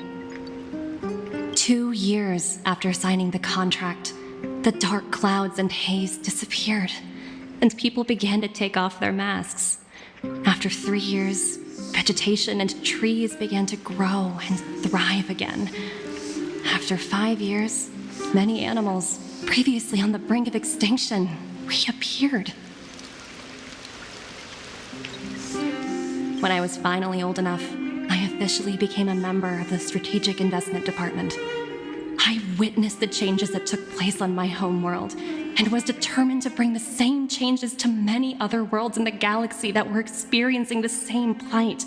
E: 2 years after signing the contract, the dark clouds and haze disappeared, and people began to take off their masks. After 3 years, vegetation and trees began to grow and thrive again. After 5 years, many animals, previously on the brink of extinction, reappeared. When I was finally old enough, I officially became a member of the Strategic Investment Department. I witnessed the changes that took place on my home world and was determined to bring the same changes to many other worlds in the galaxy that were experiencing the same plight.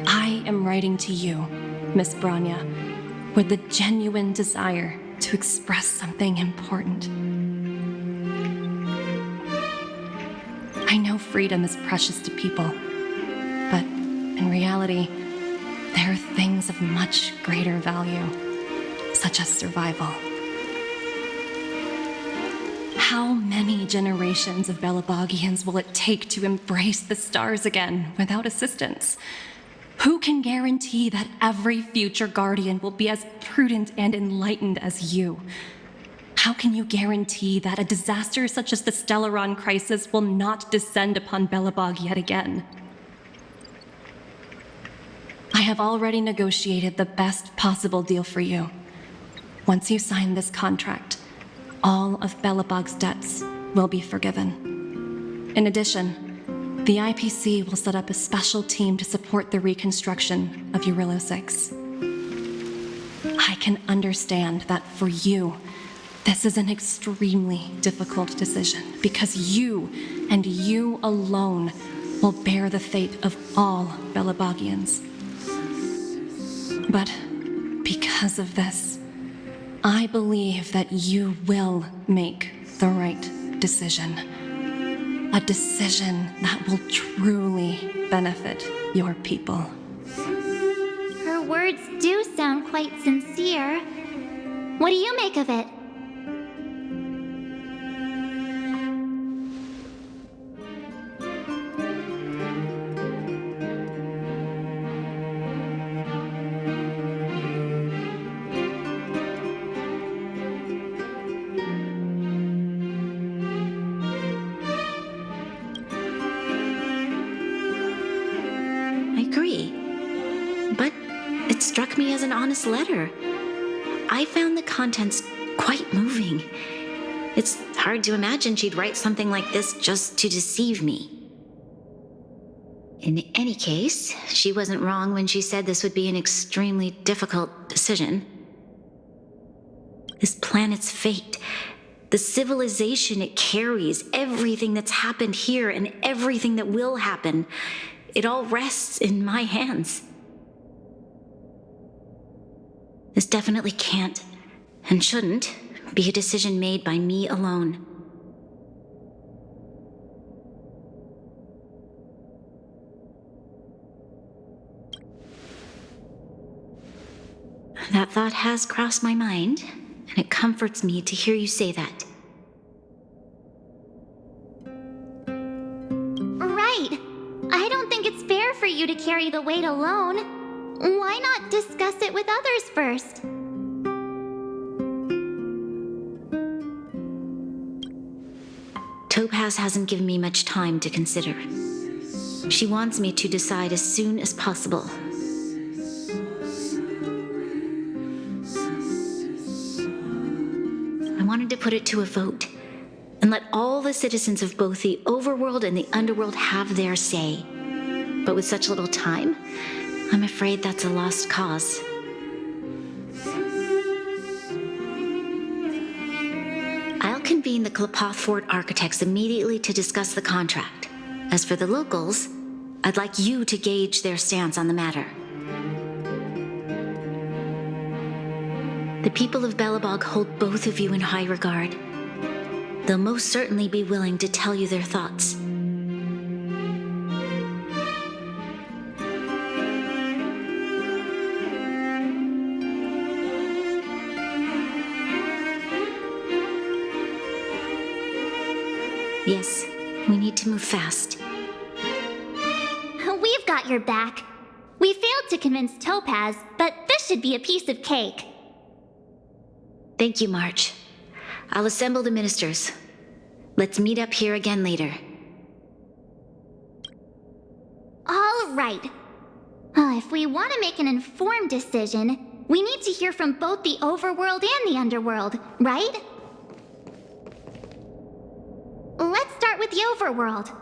E: I am writing to you, Miss Branya, with the genuine desire to express something important. I know freedom is precious to people, but in reality, there are things of much greater value, such as survival. How many generations of Belabogians will it take to embrace the stars again without assistance? Who can guarantee that every future Guardian will be as prudent and enlightened as you? How can you guarantee that a disaster such as the Stellaron crisis will not descend upon Belobog yet again? I have already negotiated the best possible deal for you. Once you sign this contract, all of Belobog's debts will be forgiven. In addition, the IPC will set up a special team to support the reconstruction of Urilo 6. I can understand that for you, this is an extremely difficult decision because you, and you alone, will bear the fate of all Belabogians. But because of this, I believe that you will make the right decision. A decision that will truly benefit your people.
B: Her words do sound quite sincere. What do you make of it?
L: Struck me as an honest letter. I found the contents quite moving. It's hard to imagine she'd write something like this just to deceive me. In any case, she wasn't wrong when she said this would be an extremely difficult decision. This planet's fate, the civilization it carries, everything that's happened here and everything that will happen, it all rests in my hands. This definitely can't, and shouldn't, be a decision made by me alone. That thought has crossed my mind, and it comforts me to hear you say that.
B: Right. I don't think it's fair for you to carry the weight alone. Why not discuss it with others first?
L: Topaz hasn't given me much time to consider. She wants me to decide as soon as possible. I wanted to put it to a vote and let all the citizens of both the overworld and the underworld have their say. But with such little time, I'm afraid that's a lost cause. I'll convene the Klapoth Fort architects immediately to discuss the contract. As for the locals, I'd like you to gauge their stance on the matter. The people of Belobog hold both of you in high regard. They'll most certainly be willing to tell you their thoughts. Yes, we need to move fast.
B: We've got your back. We failed to convince Topaz, but this should be a piece of cake.
L: Thank you, March. I'll assemble the ministers. Let's meet up here again later.
B: All right. If we want to make an informed decision, we need to hear from both the overworld and the underworld, right? Let's start with the overworld.